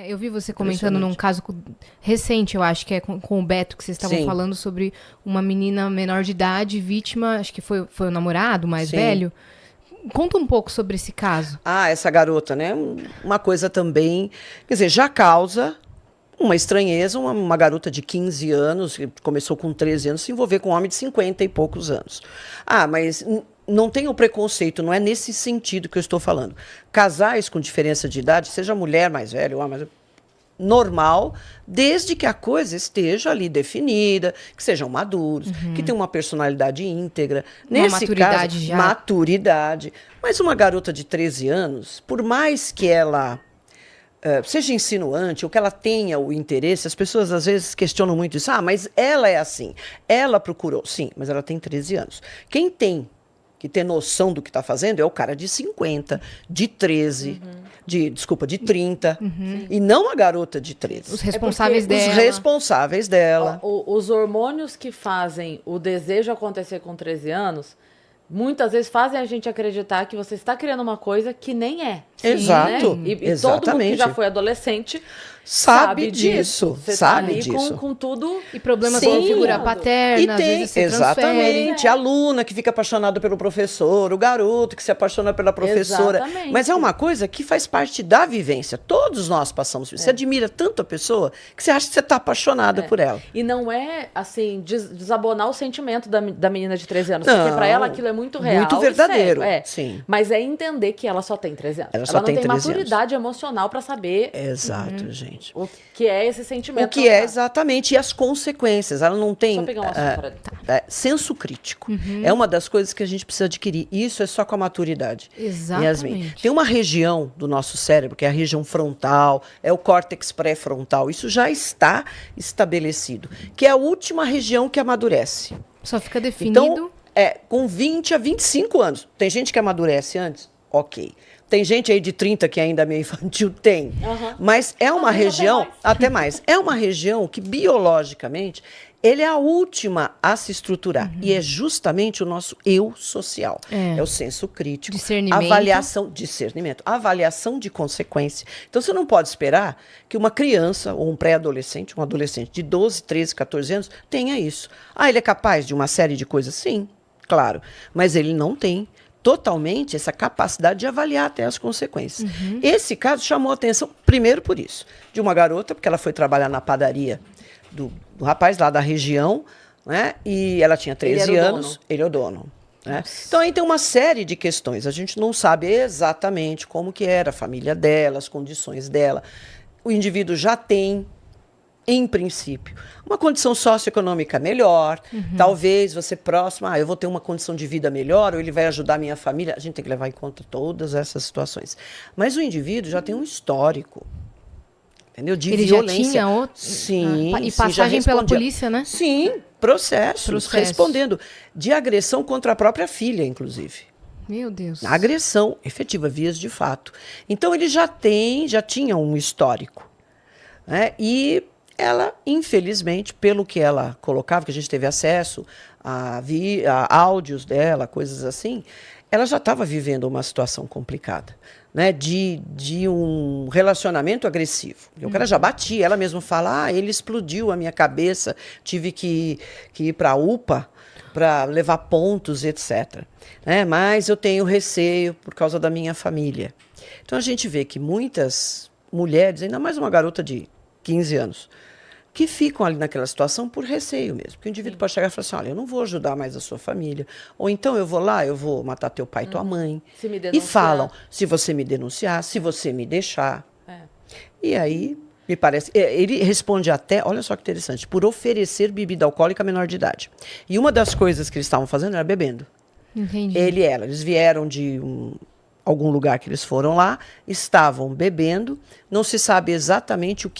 Eu vi você comentando num caso recente, eu acho que é com o Beto, que vocês estavam falando sobre uma menina menor de idade, vítima, acho que foi o namorado mais velho. Conta um pouco sobre esse caso. Essa garota, né? Uma coisa também, quer dizer, já causa uma estranheza, uma garota de 15 anos, que começou com 13 anos, se envolver com um homem de 50 e poucos anos. Mas não tem o preconceito, não é nesse sentido que eu estou falando. Casais com diferença de idade, seja mulher mais velha ou homem mais velho, normal, desde que a coisa esteja ali definida, que sejam maduros, que tenham uma personalidade íntegra. Nesse maturidade caso, já. maturidade. Mas uma garota de 13 anos, por mais que ela seja insinuante ou que ela tenha o interesse, as pessoas às vezes questionam muito isso. Mas ela é assim. Ela procurou. Sim, mas ela tem 13 anos. Quem tem que ter noção do que está fazendo é o cara de 50, de 13, de 30, e não a garota de 13. Os responsáveis dela. Os responsáveis dela. Os hormônios que fazem o desejo acontecer com 13 anos, muitas vezes fazem a gente acreditar que você está criando uma coisa que nem é. Exato. Né? E exatamente. todo mundo que já foi adolescente sabe disso. Você sabe tá ali disso. Com tudo. E problemas com a figura paterna, E às tem, vezes se exatamente, transfere. a aluna que fica apaixonada pelo professor, o garoto que se apaixona pela professora. Exatamente. Mas é uma coisa que faz parte da vivência. Todos nós passamos por isso. Você admira tanto a pessoa que você acha que você está apaixonada por ela. E não é, assim, desabonar o sentimento da menina de 13 anos. Não, porque para ela aquilo é muito real. muito e verdadeiro, sério, sim. Mas é entender que ela só tem 13 anos. Ela só não tem tem 13 maturidade emocional para saber Exato, gente. o que é esse sentimento. O que é exatamente, e as consequências. Ela não tem Só pegar um açúcar ali. senso crítico. É uma das coisas que a gente precisa adquirir. Isso é só com a maturidade. Exatamente. Yasmin. Tem uma região do nosso cérebro, que é a região frontal, é o córtex pré-frontal. Isso já está estabelecido. Que é a última região que amadurece. Só fica definido. Então, com 20 a 25 anos. Tem gente que amadurece antes? Ok. Tem gente aí de 30 que ainda é meio infantil? Tem. Mas é uma região, até mais, é uma região que biologicamente ele é a última a se estruturar. E é justamente o nosso eu social. É o senso crítico, discernimento, avaliação de consequência. Então você não pode esperar que uma criança ou um pré-adolescente, um adolescente de 12, 13, 14 anos tenha isso. Ele é capaz de uma série de coisas? Sim, claro. Mas ele não tem totalmente essa capacidade de avaliar até as consequências. Esse caso chamou a atenção, primeiro por isso, de uma garota, porque ela foi trabalhar na padaria do rapaz lá da região, né? E ela tinha 13 anos, ele é o dono. Né? Então aí tem uma série de questões, a gente não sabe exatamente como que era a família dela, as condições dela. O indivíduo já tem, em princípio, uma condição socioeconômica melhor, talvez você próximo, eu vou ter uma condição de vida melhor, ou ele vai ajudar a minha família. A gente tem que levar em conta todas essas situações. Mas o indivíduo já tem um histórico, entendeu? De ele violência. Já tinha outro? Sim. E passagem pela polícia, né? Sim, processos, respondendo. De agressão contra a própria filha, inclusive. Meu Deus. Agressão efetiva, vias de fato. Então ele já tinha um histórico. Né? E ela, infelizmente, pelo que ela colocava, que a gente teve acesso a áudios dela, coisas assim, ela já estava vivendo uma situação complicada, né? De um relacionamento agressivo. E o cara já batia, ela mesma fala, ele explodiu a minha cabeça, tive que ir para a UPA para levar pontos, etc. Né? Mas eu tenho receio por causa da minha família. Então a gente vê que muitas mulheres, ainda mais uma garota de 15 anos, que ficam ali naquela situação por receio mesmo. Porque o indivíduo pode chegar e falar assim, olha, eu não vou ajudar mais a sua família. Ou então eu vou lá, eu vou matar teu pai e tua mãe. Se me denunciar. E falam, se você me denunciar, se você me deixar. E aí, me parece, ele responde até, olha só que interessante, por oferecer bebida alcoólica a menor de idade. E uma das coisas que eles estavam fazendo era bebendo. Entendi. Ele e ela, eles vieram de algum lugar que eles foram lá, estavam bebendo, não se sabe exatamente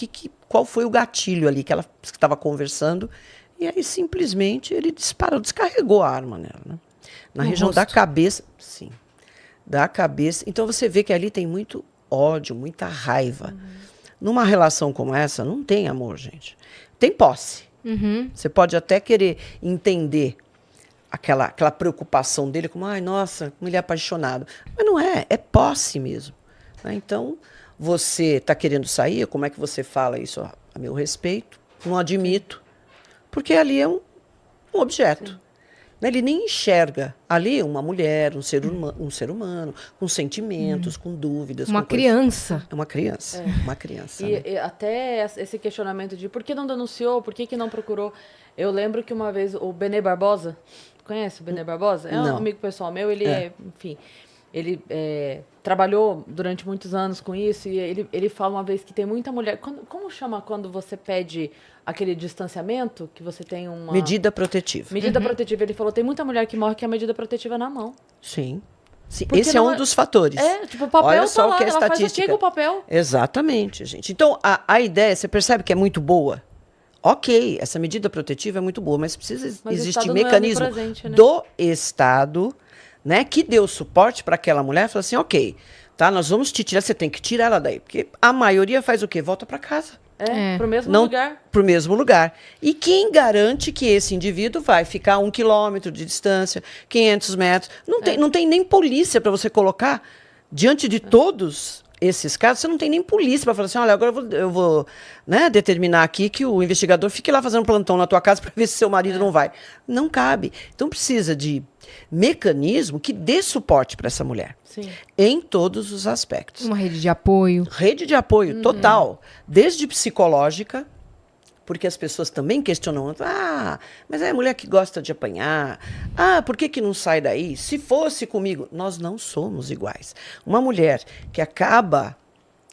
qual foi o gatilho ali que ela estava conversando, e aí simplesmente ele descarregou a arma nela, né? Na região da cabeça, sim, da cabeça. Então você vê que ali tem muito ódio, muita raiva. Numa relação como essa, não tem amor, gente. Tem posse. Você pode até querer entender aquela preocupação dele, como, nossa, como ele é apaixonado. Mas não é posse mesmo. Né? Então, você está querendo sair, como é que você fala isso a meu respeito? Não admito. Porque ali é um objeto. Sim. Ele nem enxerga ali uma mulher, um ser humano, com sentimentos, com dúvidas. Uma criança. É uma criança. Uma criança. E até esse questionamento de por que não denunciou, por que não procurou. Eu lembro que uma vez o Benê Barbosa, conhece o Benê Barbosa? É um amigo pessoal meu, ele enfim, ele trabalhou durante muitos anos com isso e ele fala uma vez que tem muita mulher. Como chama quando você pede aquele distanciamento, que você tem uma... Medida protetiva. Medida protetiva. Ele falou, tem muita mulher que morre que a medida protetiva é na mão. Sim. Esse é um dos fatores. Tipo, o papel olha só tá lá, o que é ela estatística. faz o que com o papel? Exatamente, gente. Então, a ideia, você percebe que é muito boa? Ok, essa medida protetiva é muito boa, mas precisa existir mecanismo do Estado, né, que deu suporte para aquela mulher, fala assim, ok, tá, nós vamos te tirar, você tem que tirar ela daí, porque a maioria faz o quê? Volta para casa. Pro mesmo lugar. Pro mesmo lugar. E quem garante que esse indivíduo vai ficar 1 quilômetro de distância, 500 metros? Não tem nem polícia para você colocar diante de todos esses casos. Você não tem nem polícia para falar assim, olha, agora eu vou né, determinar aqui que o investigador fique lá fazendo plantão na tua casa para ver se seu marido não vai. Não cabe. Então precisa de mecanismo que dê suporte para essa mulher. Sim. Em todos os aspectos. Uma rede de apoio. Rede de apoio, total. Desde psicológica, porque as pessoas também questionam. Mas é a mulher que gosta de apanhar. Por que não sai daí? Se fosse comigo. Nós não somos iguais. Uma mulher que acaba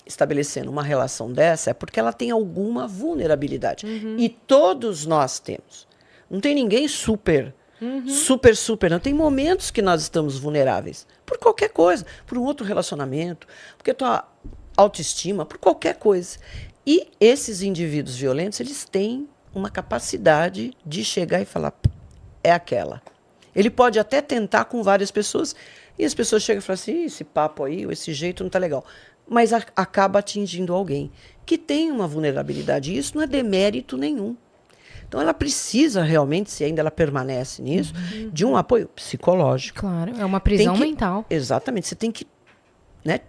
estabelecendo uma relação dessa é porque ela tem alguma vulnerabilidade. E todos nós temos. Não tem ninguém super... Super. Não tem momentos que nós estamos vulneráveis. Por qualquer coisa. Por um outro relacionamento. Porque tua autoestima. Por qualquer coisa. E esses indivíduos violentos, eles têm uma capacidade de chegar e falar, é aquela. Ele pode até tentar com várias pessoas. E as pessoas chegam e falam assim, esse papo aí, ou esse jeito não tá legal. Mas acaba atingindo alguém que tem uma vulnerabilidade. E isso não é demérito nenhum. Então, ela precisa realmente, se ainda ela permanece nisso, de um apoio psicológico. Claro, é uma prisão mental. Exatamente. Você tem que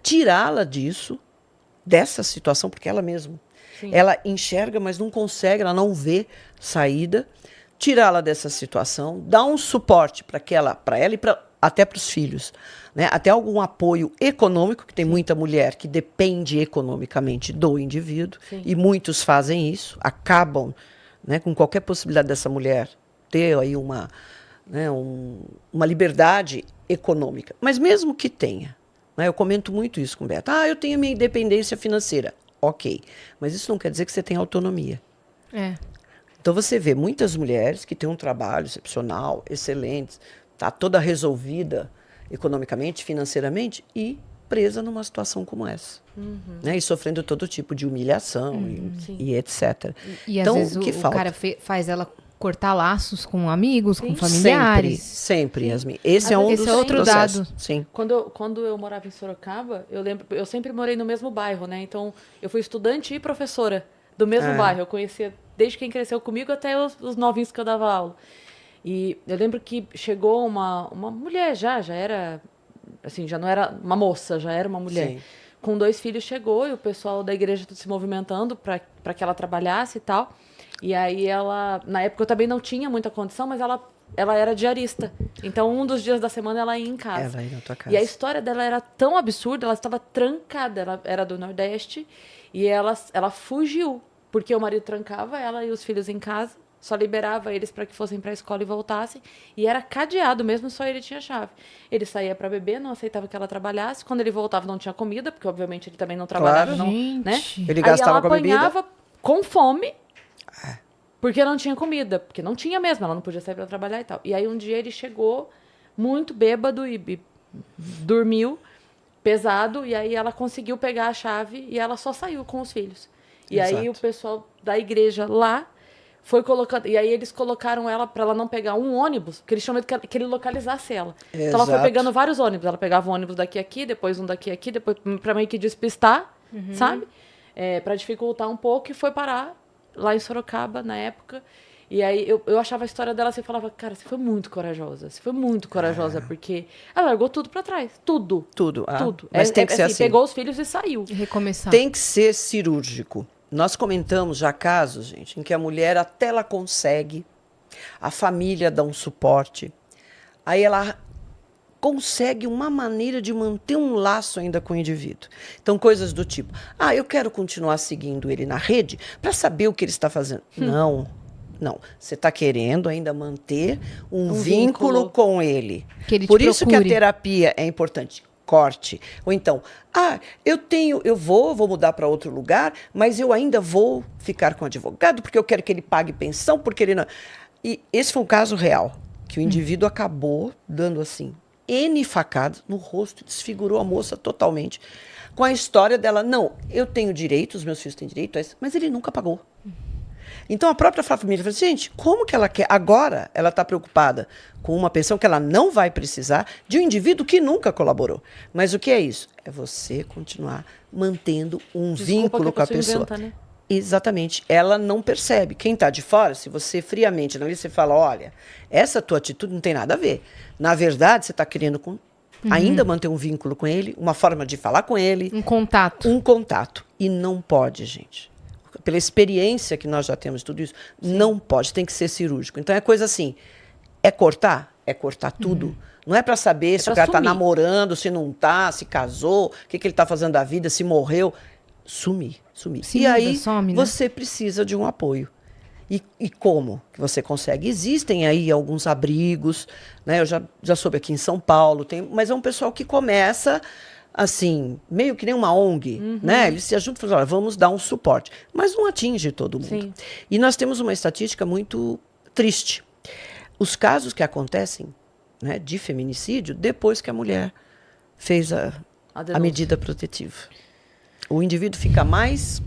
tirá-la disso, dessa situação, porque ela mesma, ela enxerga, mas não consegue, ela não vê saída. Tirá-la dessa situação, dar um suporte para ela e até para os filhos. Né? Até algum apoio econômico, que tem muita mulher que depende economicamente do indivíduo, e muitos fazem isso, acabam... Né, com qualquer possibilidade dessa mulher ter aí uma liberdade econômica. Mas mesmo que tenha, né, eu comento muito isso com o Beto. Eu tenho minha independência financeira. Ok, mas isso não quer dizer que você tenha autonomia. Então você vê muitas mulheres que têm um trabalho excepcional, excelente, está toda resolvida economicamente, financeiramente, e presa numa situação como essa. Né? E sofrendo todo tipo de humilhação e etc. E então, às vezes o cara faz ela cortar laços com amigos, com familiares. Sempre, Yasmin. Esse é um dos outro processos. dado. Sim. Quando eu morava em Sorocaba, eu sempre morei no mesmo bairro, né? Então, eu fui estudante e professora do mesmo bairro. Eu conhecia desde quem cresceu comigo até os novinhos que eu dava aula. E eu lembro que chegou uma mulher já era... Assim, já não era uma moça, já era uma mulher. Sim. Com 2 filhos chegou e o pessoal da igreja se movimentando para que ela trabalhasse e tal. E aí ela, na época eu também não tinha muita condição, mas ela era diarista. Então um dos dias da semana ela ia em casa. Ela ia na tua casa. E a história dela era tão absurda, ela estava trancada, ela era do Nordeste e ela fugiu, porque o marido trancava ela e os filhos em casa. Só liberava eles para que fossem para a escola e voltassem. E era cadeado mesmo, só ele tinha chave. Ele saía para beber, não aceitava que ela trabalhasse. Quando ele voltava, não tinha comida, porque obviamente ele também não trabalhava. Claro. Né? Ele gastava com a bebida. Aí ela apanhava com fome, porque não tinha comida. Porque não tinha mesmo, ela não podia sair para trabalhar e tal. E aí um dia ele chegou muito bêbado e dormiu pesado. E aí ela conseguiu pegar a chave e ela só saiu com os filhos. E aí o pessoal da igreja lá foi colocando, e aí eles colocaram ela para ela não pegar um ônibus, porque eles tinham medo que ele localizasse ela. Exato. Então ela foi pegando vários ônibus. Ela pegava um ônibus daqui a aqui, depois um daqui a aqui, depois para meio que despistar, sabe? Para dificultar um pouco, e foi parar lá em Sorocaba na época. E aí eu achava a história dela, você falava, cara, você foi muito corajosa. Você foi muito corajosa, porque ela largou tudo pra trás. Tudo. Tudo. Tudo. Mas tem que ser assim. Pegou os filhos e saiu. E recomeçar. Tem que ser cirúrgico. Nós comentamos já casos, gente, em que a mulher até ela consegue, a família dá um suporte, aí ela consegue uma maneira de manter um laço ainda com o indivíduo. Então, coisas do tipo, eu quero continuar seguindo ele na rede para saber o que ele está fazendo. Não. Você está querendo ainda manter um vínculo com ele. Que ele Por te isso que a procure. terapia é importante. Corte. Ou então, eu vou mudar para outro lugar, mas eu ainda vou ficar com o advogado porque eu quero que ele pague pensão, porque ele não... E esse foi um caso real, que o indivíduo acabou dando assim, N facadas no rosto, desfigurou a moça totalmente, com a história dela, não, eu tenho direito, os meus filhos têm direito a isso, mas ele nunca pagou. Então a própria família falou assim, gente, como que ela quer? Agora ela está preocupada com uma pensão que ela não vai precisar de um indivíduo que nunca colaborou. Mas o que é isso? É você continuar mantendo um vínculo com a pessoa. Inventa, né? Exatamente. Ela não percebe. Quem está de fora, se você friamente analisa, você fala, olha, essa tua atitude não tem nada a ver. Na verdade, você está querendo ainda manter um vínculo com ele, uma forma de falar com ele. Um contato. Um contato. E não pode, gente. Pela experiência que nós já temos de tudo isso, não pode, tem que ser cirúrgico. Então é coisa assim, é cortar tudo. Não é para saber se o cara está namorando, se não está, se casou, o que ele está fazendo da vida, se morreu. Sumir. E aí some, né? você precisa de um apoio. E como que você consegue? Existem aí alguns abrigos, né? Eu já soube aqui em São Paulo, mas é um pessoal que começa... assim, meio que nem uma ONG, né? Eles se ajuntam e falam, olha, vamos dar um suporte. Mas não atinge todo mundo. Sim. E nós temos uma estatística muito triste. Os casos que acontecem, né, de feminicídio, depois que a mulher fez a medida protetiva. O indivíduo fica mais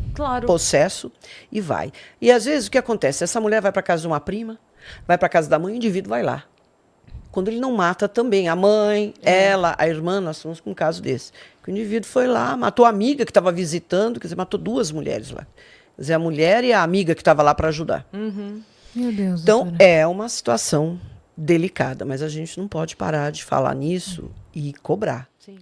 possesso e vai. E às vezes o que acontece? Essa mulher vai para casa de uma prima, vai para casa da mãe, o indivíduo vai lá. Quando ele não mata também a mãe, ela, a irmã, nós estamos com um caso desse. Que o indivíduo foi lá, matou a amiga que estava visitando, quer dizer, matou 2 mulheres lá. Quer dizer, a mulher e a amiga que estava lá para ajudar. Meu Deus, Então, doutora. é uma situação delicada, mas a gente não pode parar de falar nisso e cobrar. Sim.